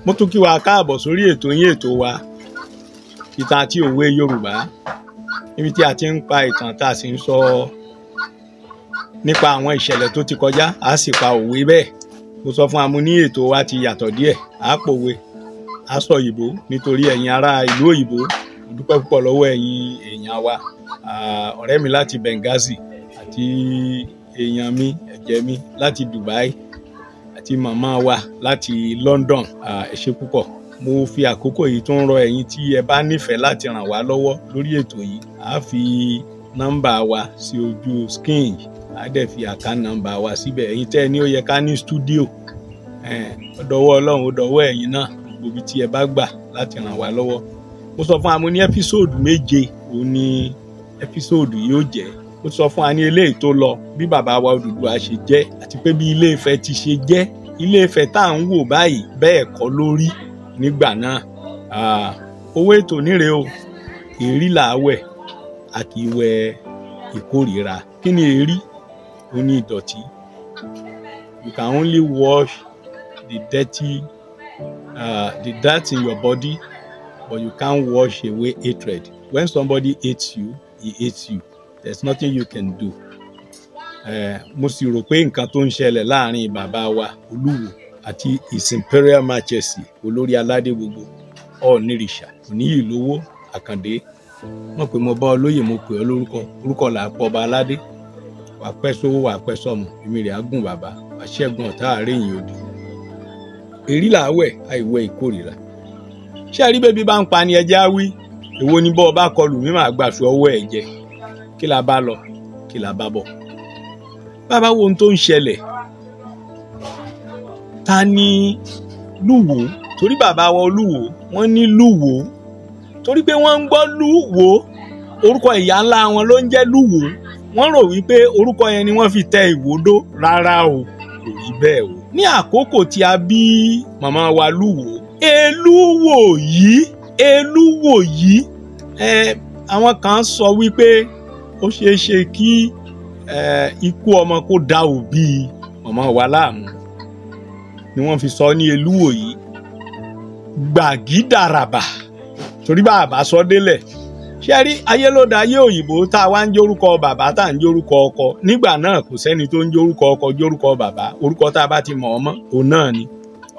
Mo tún kí wa káàbọ̀ sórí ètò yín ètò wa ìtàn àti òwe Yorùbá, níbi tí a ti ń pa ìtàn tá a sì ń sọ nípa àwọn ìṣẹ̀lẹ̀ tó ti kọjá, a sì pa òwe bẹ́ẹ̀. Mo sọ fún wa mo ní ètò wa ti yàtọ̀ díẹ̀, a pòwe, a sọ òyìnbó nítorí ẹ̀yin ará ìlú òyìnbó. Mo dúpẹ́ púpọ̀ lọ́wọ́ ẹ̀yin èèyàn wa, ọ̀rẹ́ mi láti Benghazi àti èèyàn mi ẹ̀jẹ̀ mi láti Dubai àti màmá wa láti London. Ẹ ṣé púpọ̀. Mo fi àkókò yìí tó ń rọ ẹ̀yin tí ẹ bá nífẹ̀ẹ́ láti ràn wá lọ́wọ́ lórí ètò yìí. A fi nọ́mbà wa sí ojú screen, a dẹ̀ fi account number wa síbẹ̀. Ẹ̀yin tẹ́ ẹ ní ó yẹ ká ní stúdíò, ó dọwọ́ Ọlọ́run, ó dọwọ́ ẹ̀yin náà, gbogbo ibi tí ẹ bá gbà láti ràn wá lọ́wọ́. Mo sọ fún wa mo ní ẹ́písòdù 7 òun ni ẹ́písòdù yóò jẹ́. Mo sọ fún wa ní eléyìí tó lọ bí bàbá wa Odùduwà ṣe jẹ́ àti pé bí Ilé Ifẹ̀ ti ṣe jẹ́. Ilé Ifẹ̀ tá à ń wò báyìí bẹ́ẹ̀ kọ́ lórí nígbà náà. Owó ètò níre o, èrí làwẹ̀ a kì í wẹ ìkórìíra. Kí ni èrí? Ó ní ìdọ̀tí. You can only wash the dirt in your body, but you can't wash away hatred. When somebody hates you, he hates you. There's nothing you can do. Mo sì rò pé nǹkan tó ń ṣẹlẹ̀ láàrin bàbá wa Olúwo àti His Imperial Majesty olórí aládé gbogbo Ọ̀nìrìṣà Oníyìlówó Àkàndé. Mọ̀ pé mo bá ọ lóyè, mo pè ọ lórúkọ, orúkọ là á pọ̀ ọba aládé. Wà pẹ́ sówó, wà pẹ́ sọ́mọ, èmi rẹ̀ á gùn bàbá, wà ṣẹ́gun ọ̀tá àárẹ̀yìn òdì. Èrí làwẹ̀ àìwẹ̀ ìkórìíra. Ṣé ẹ rí bébí bá ń pa ni ẹjẹ́ á wí? Èwo ni bọ́ ọ bá kọlù mí máa gbàṣọ ọwọ́ ẹ̀ jẹ? Kí la bá lọ, kí la bá bọ̀? Bàbá wo ohun tó ń ṣẹlẹ̀? Ta ni Lúwo? Torí bàbá wa Olúwo wọ́n ní Lúwo torí pé wọ́n ń gbọ́ Lúwo, orúkọ ìyá ńlá wọn ló ń jẹ́ Lúwo. Wọ́n rò wípé orúkọ yẹn ni wọ́n fi tẹ Ìwòdó. Rárá o, kò rí bẹ́ẹ̀ o. Ní àkókò tí a bí màmá wa Lúwo, Elúwòyí, àwọn kan sọ wípé ó ṣeé ṣe kí ikú ọmọ kó da òbí màmá wa láàmú, ni wọ́n fi sọ ní Elúwòyí. Gbàgídàràbà, torí bàbá sọ délẹ̀. Ṣé rí ayé ló da ayé òyìnbó tá a wá ń jórúkọ bàbá tá à ń jórúkọ ọkọ. Nígbà náà kò sẹ́ni tó ń jórúkọ ọkọ jórúkọ bàbá. Orúkọ tá a bá ti mọ̀ ọ́ mọ́ òun náà ni.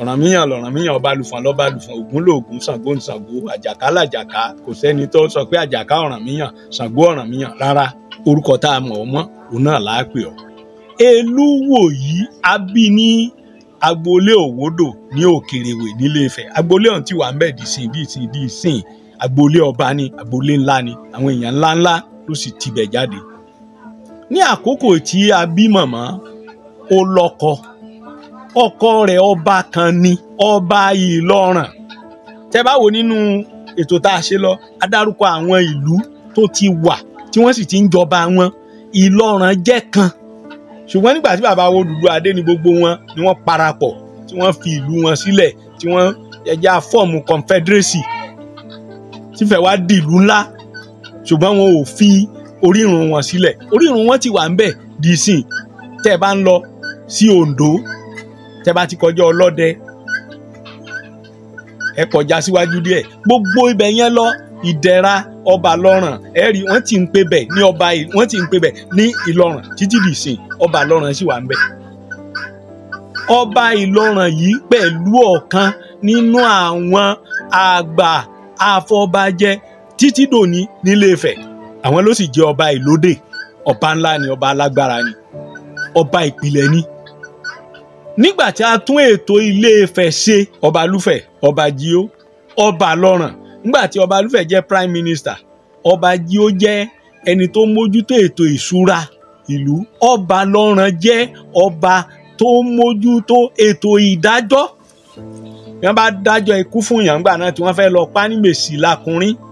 Ọ̀rànmíyàn lọ̀rànmíyàn, Ọbalùfọ̀n lọ́balùfọ̀n, Ògún lògún, Ṣàngó Ṣàngó, Àjàká làjàká. Kò sẹ́ni tó sọ pé Àjàká Ọ̀rànmíyàn, Ṣàngó Ọ̀rànmíyàn. Rárá, orúkọ tá a mọ̀ ọ́ mọ́ òun náà là á pè ọ́. Elúwòyí a bí ní agboolé Òwòdò ní Òkèrèwé nílé Ifẹ̀. Agboolé ọ̀hún ti wà ń bẹ̀ dìsìn. Agboolé ọba ni, agboolé ńlá ni, àwọn èèyàn ńláńlá ló sì tibẹ̀ jáde. Ní àkókò tí a bí màmá, ó lọ́kọ. Ọkọ rẹ̀ ọba kan ni, ọba Ìlọràn. Tẹ́ bá wò nínú ètò tá a ṣe lọ, a dárúkọ àwọn ìlú tó ti wà tí wọ́n sì ti ń jọba wọn. Ìlọràn jẹ́ kan. Ṣùgbọ́n nígbà tí bàbá wo Odùduwà dé ni gbogbo wọn ni wọ́n parapọ̀, tí wọ́n fi ìlú wọn sílẹ̀, tí wọ́n ẹja fọ́ọ̀mù confederacy tí fẹ́ wá di ìlú ńlá. Ṣùgbọ́n wọn ò fi orírun wọn sílẹ̀. Orírun wọn ti wà ń bẹ̀ dìsìn. Tẹ́ bá ń lọ sí Oǹdó, tẹ́ bá ti kọjá Ọlọ́dẹ, ẹ kọjá síwájú díẹ̀, gbogbo ibẹ̀ yẹn lọ Ìdẹ̀ra, Ọba Lọ́ràn, ẹ rí wọ́n ti ń pè bẹ̀ ní ọba, wọ́n ti ń pè bẹ̀ ní Ìlọràn títí dìsìn. Ọba Lọ́ràn sì wà ń bẹ̀. Ọba Ìlọràn yìí pẹ̀lú ọ̀kan nínú àwọn àgbà afọbajẹ títí dòní nílé Ifẹ̀. Àwọn ló sì jẹ́ ọba Ìlódè. Ọba ńlá ni, ọba alágbára ni, ọba ìpìlẹ̀ ni. Nígbà tí a tún ètò Ilé Ifẹ̀ ṣe, Ọba Lúfẹ̀, Ọba Jíó, Ọba Lọ́ràn. Nígbà tí Ọba Lúfẹ̀ jẹ́ Prime Minister, Ọba Jíó jẹ́ ẹni tó mójútó ètò ìṣúra ìlú. Ọba Lọ́ràn jẹ́ ọba tó mójútó ètò ìdájọ́. Bí wọ́n bá dájọ́ ikú fún yàn gbà náà tí wọ́n fẹ́ lọ pa ní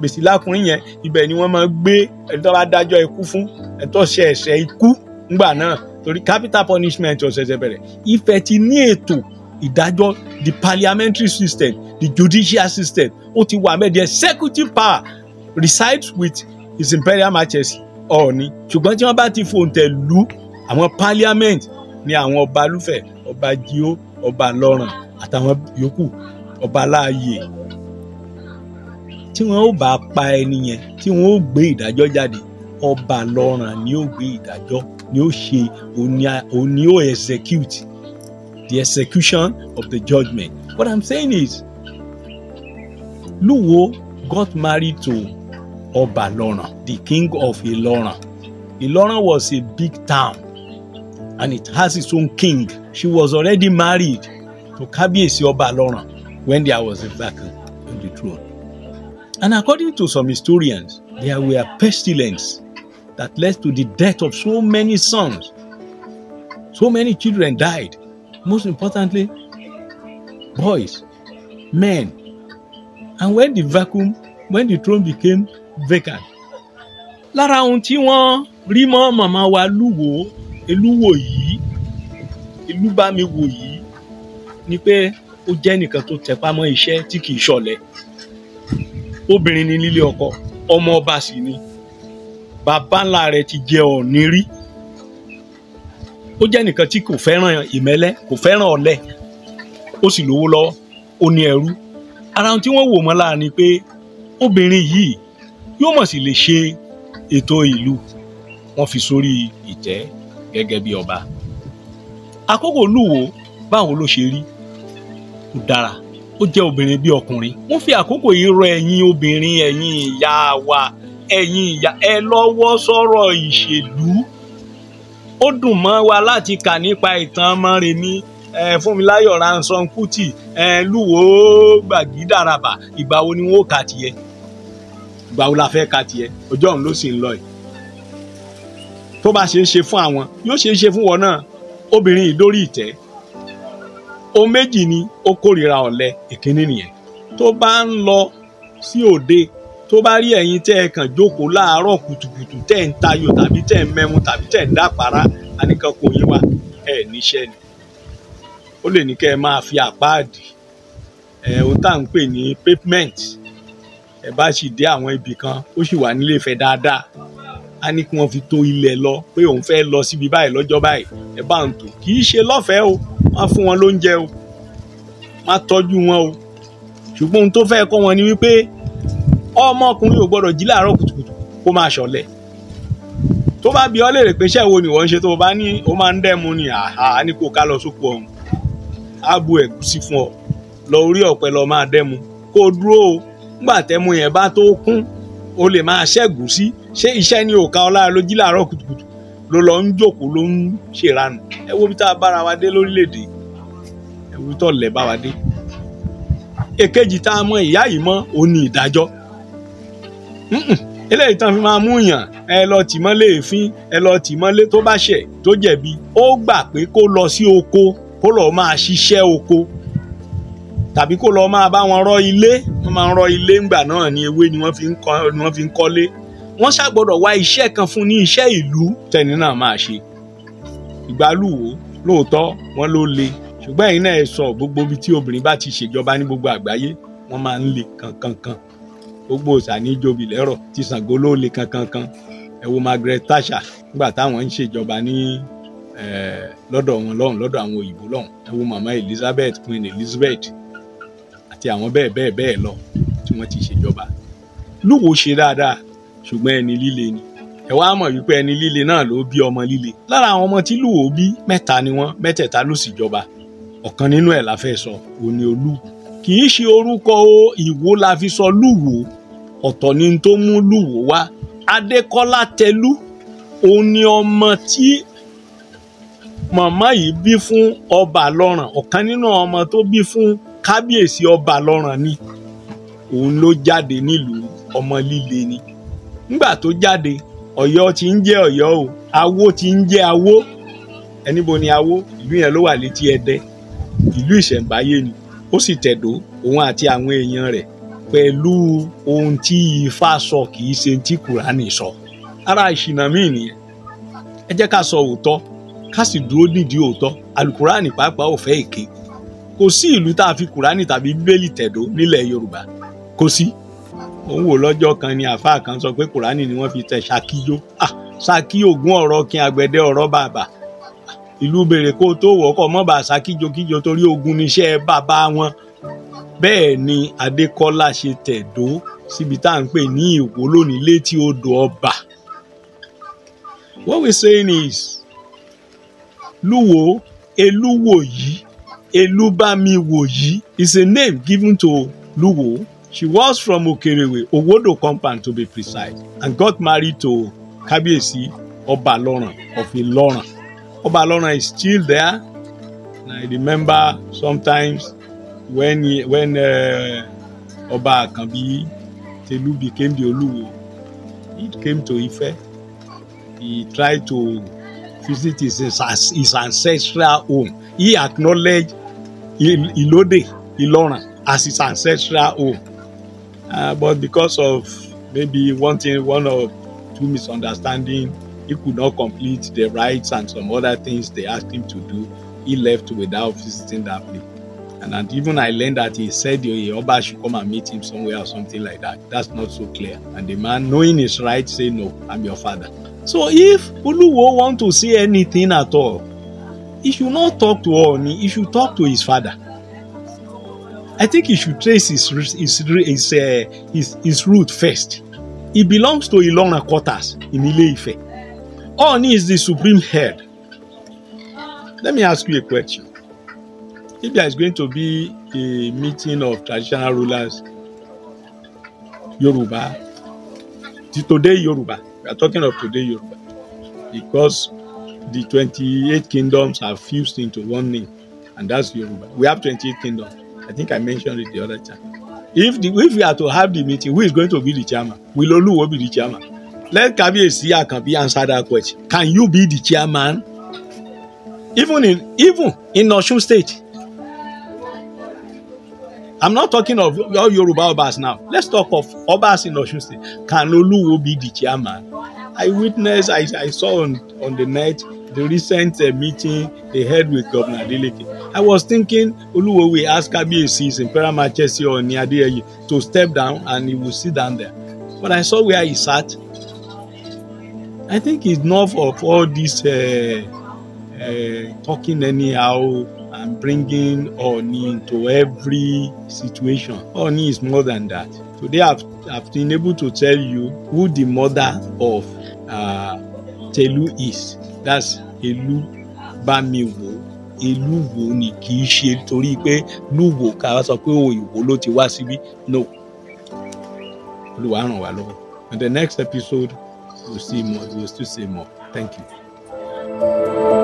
Mèsìlákùnrin yẹn, ibẹ̀ ni wọ́n máa gbé ẹni tó bá dájọ́ ikú fún, ẹni tó ṣe ẹ̀ṣẹ̀ ikú ńgbà náà, torí capital punishment ọ̀sẹ̀sẹ̀ bẹ̀rẹ̀. Ifẹ̀ ti ní ètò ìdájọ́, the parliamentary system, the judicial system, ó ti wà mẹ́. The executive power resides with His Imperial Majesty Ọọ̀ni. Ṣùgbọ́n tí wọ́n bá ti fòǹtẹ̀ lù àwọn parliament ní àwọn Ọba Lúfẹ̀, Ọba Jíó, Ọba Lọ́ràn àtàwọn yòókù ọba aláàyè tí wọn ó bá pa ẹni yẹn tí wọn ó gbé ìdájọ́ jáde ọba lọ́ràn ni ó gbé ìdájọ́ ni ó ṣe òun ni ó execute the execution of the judgment. What I'm saying is Luwo got married to Ọba Loran, the king of Iloran. Iloran was a big town and it has its own king. She was already married to Kábíyèsí Ọba Loran when there was a vacuum on the throne. And according to some historians, there were pestilence that led to the death of so many sons. So many children died. Most importantly, boys, men. And when the throne became vacant, lára ohun tí wọ́n rí mọ́ màmá wa Lúwo, Elúwo yìí, Elúbámiwò yìí, ni pé ó jẹ́ nìkan tó tẹpá mọ́ iṣẹ́ tí kì í ṣọ̀lẹ. Obìnrin ni nílé ọkọ, ọmọ ọba sì ni. Bàbá ńlá rẹ̀ ti jẹ Ọ̀ọ̀ni rí. Ó jẹ́ nìkan tí kò fẹ́ràn ìmẹ́lẹ́, kò fẹ́ràn ọ̀lẹ. Ó sì lówó lọ́wọ́, ó ní ẹrú. Ara ohun tí wọ́n wò mọ́ lára ni pé obìnrin yìí yóò mọ̀ sí lè ṣe ètò ìlú. Wọ́n fi sórí ìtẹ́ gẹ́gẹ́ bí ọba. Àkókò Lúwo báwo ló ṣe rí? Ó dára. Ó jẹ́ obìnrin bí ọkùnrin. Wọ́n fi àkókò yìí rọ ẹ̀yin obìnrin, ẹ̀yin ìyá wa, ẹ̀yin ìyá ẹ lọ́wọ́ sọ̀rọ̀ ìṣèlú. Ó dùn mọ́ wa láti kà nípa ìtàn Mọ́remí, Fúnmiláyọ̀ Ransome Kuti, Lúwo Gbàgídàràbà. Ìgbà wo ni wọ́n ó kà tiẹ̀? Ìgbà wo la fẹ́ kà tiẹ̀? Ọjọ́ òun ló sì ń lọ yìí. Tó bá ṣe é ṣe fún àwọn, yóò ṣe é ṣe fún wọn náà. Obìnrin yìí dórí ìtẹ́. Ohun méjì ni ó kórìíra ọ̀lẹ. Ìkíní nìyẹn. Tó bá ń lọ sí òde, tó bá rí ẹ̀yin tẹ́ ẹ kàn jókòó láàárọ̀ kùtùkùtù tẹ́ ń tayò tàbí tẹ́ ń mẹ́mu tàbí tẹ́ ń dápàrá, àníkan kò yín wá ẹ̀ níṣẹ́ ni. Ó lè ní kẹ́ ẹ máa fi àpáàdì ohun tá à ń pè ní pavement. Ẹ bá sì dé àwọn ibì kan ó sì wà nílé Ifẹ̀ dáadáa. A ní kí wọ́n fi tó ilẹ̀ lọ pé òun fẹ́ lọ síbi báyìí lọ́jọ́ báyìí. Ẹ bá ń tò. Kì í ṣe lọ́fẹ̀ẹ́ o. Má fún wọn lóúnjẹ o. Má tọ́jú wọn o. Ṣùgbọ́n ohun tó fẹ́ kọ́ wọn ni wípé ọmọkùnrin ò gbọdọ̀ jí láàárọ̀ kùtùkùtù kó máa ṣọ̀lẹ. Tó bá bi ọ́ léèrè pé iṣẹ́ wo ni wọ́n ń ṣe tó bá ní ó máa ń dẹ́mu ni àhà ní kó ká lọ sóko ọ̀hún. Á bu ẹ̀gúsí fún ọ. Lọ orí ọ̀pẹ lọ máa dẹ́mu. Kó dúró o. Nígbà tẹ́mu yẹn bá tó kún, o lè máa ṣẹ́gùsí. Ṣé iṣẹ́ ni ò ká ọ lára ló jí láàárọ̀ kùtùkùtù ló lọ ń jókòó ló ń ṣèranù? Ẹ wo bí tá a bára wa dé lórílẹ̀‐èdè. Ẹ wo bí tó lẹ̀ bá wa dé. Èkejì tá a mọ ìyá yìí mọ́ òun ni ìdájọ́. Eléyìí tán fi máa mú yàn ẹ lọ tì mọ́lé èéfín, ẹ lọ tì mọ́lé tó bá ṣẹ̀ tó jẹ̀bi. Ó gbà pé kó lọ sí oko, kó lọ máa ṣiṣẹ́ oko, tàbí kó lọ máa bá wọn rọ ilé. Wọ́n máa ń rọ ilé ńgbà náà ní ewé ni wọ́n fi ń kọ́lé. Wọ́n ṣàgbọ́dọ̀ wá iṣẹ́ kan fún ní iṣẹ́ ìlú tẹni náà máa ṣe. Ìgbà Lúwo lóòótọ́ wọ́n ló le, ṣùgbọ́n ẹ̀yin náà ẹ sọ gbogbo ibi tí obìnrin bá ti ṣèjọba ní gbogbo àgbáyé wọ́n máa ń le kankankan. Gbogbo òòṣà ní jobi lẹ́rọ̀ tí Ṣàngó ló le kankankan. Ẹ wo Margaret Thatcher nígbà táwọn ń ṣèjọba ní lọ́dọ̀ wọn lọ́hùn, lọ́dọ̀ àwọn òyìnbó lọ́hùn. Ẹ wo màmá Elizabeth, Queen Elizabeth àti àwọn bẹ́ẹ̀ lọ tí wọ́n ti ṣèjọba. Lúwo ṣe dáadáa ṣùgbọ́n ẹni líle ni. Ẹ wá mọ̀ wípé ẹni líle náà ló bí ọmọ líle. Lára àwọn ọmọ tí Lúwo bí 3 ni wọ́n, 3 ló sì jọba. Ọ̀kan nínú ẹ̀ la fẹ́ sọ, òun ni Olú. Kì í ṣe orúkọ Ìwó la fi sọ Lúwo, ọ̀tọ̀ ni tó mú Lúwo wá. Adékọ́lá Tẹ̀lú òun ni ọmọ tí màmá yìí bí fún Ọba Lọ́ràn. Ọ̀kan nínú ọmọ tó bí fún Kábíyèsí Ọba Lọ́ràn ni. Òun ló jáde nílùú, ọmọ líle ni. Nígbà tó jáde, Ọ̀yọ́ ti ń jẹ́ Ọ̀yọ́ o, Awó ti ń jẹ́ Awó. Ẹníbo ni Awó? Ìlú yẹn ló wà létí Ẹdẹ. Ìlú ìṣẹ̀ǹbáyé ni. Ó sì tẹ̀dó òun àti àwọn èèyàn rẹ̀ pẹ̀lú ohun tí Ifá sọ kì í ṣe tí Kùránì sọ. Ara ìṣìnà míì nìyẹn. Ẹ jẹ́ ká sọ òótọ́, ká sì dúró nídìí òótọ́. Àlùkùránì pàápàá ò fẹ́ èké. Kò sí ìlú tá a fi Kùránì tàbí Bíbélì tẹ̀dó nílẹ̀ Yorùbá. Kò sí. Òun wò lọ́jọ́ kan ni àfáà kan sọ pé Kùránì ni wọ́n fi tẹ Ṣakíyó. Ṣakí Ògún ọ̀rọ̀ kin àgbẹ̀dẹ ọ̀rọ̀ bàbà. ìlú bèrè kó tó wọ̀ kọ́ mọ́ bá sá kíjokíjo torí ogun níṣẹ́ bàbá wọn. Bẹ́ẹ̀ ni Adékọ́lá ṣe tẹ̀dó síbi tá à ń pè ní Ìwó lónìí létí odò ọba. What we're saying is, Lúwo, Elúwòyí, Elúbámiwòyí is a name given to Lúwo. She was from Okerewe, Owodo compound to be precise, and got married to Kábíyèsí Ọba Ìlọràn of Ìlọràn. Ọba Ìlọràn is still there. And I remember sometimes when Ọba Àkànbí Telu became the Olúwo, he came to Ife. He tried to visit his ancestral home. He acknowledged Ìlódé, Ìlọràn as his ancestral home. But because of maybe one or two misunderstandings, he could not complete the rites and some other things they asked him to do. He left without visiting that place. And even I learned that he said the Oba should come and meet him somewhere or something like that. That's not so clear. And the man, knowing his right, say, no, I'm your father. So if Oluwo want to say anything at all, he should not talk to Ooni, he should talk to his father. I think he should trace his root first. He belongs to Ìlọràn quarters in Ile-Ife. Ooni is the supreme head. Let me ask you a question. If there is going to be a meeting of traditional rulers, Yoruba, today Yoruba, we are talking of today Yoruba, because the 28 kingdoms are fused into one name, and that's Yoruba. We have 28 kingdoms. I think I mentioned it the other time. If we are to have the meeting, who is going to be the chairman? Will Oluwo be the chairman? Let Kábíyèsí Àkànbí answer that question. Can you be the chairman? Even in Osun State. I'm not talking of all Yoruba Obas now. Let's talk of Obas in Osun State. Can Oluwo be the chairman? I saw on the net the recent meeting they had with Governor Adeleke. I was thinking Oluwo will ask Kábíyèsí, His Imperial Majesty Ọọ̀ni Adéyẹyè to step down and he will sit down there. But I saw where he sat. I think enough of all this talking anyhow and bringing Ooni into every situation. Ooni is more than that. Today I've been able to tell you who the mother of Telu is. That's Elúbámiwò. Elúwo ni kì í ṣe torí pé Lúwo ká sọ pé Ìwó ló ti wá síbí. No. Olúwa ràn wá lọ́wọ́. In the next episode, we'll still say more. Thank you.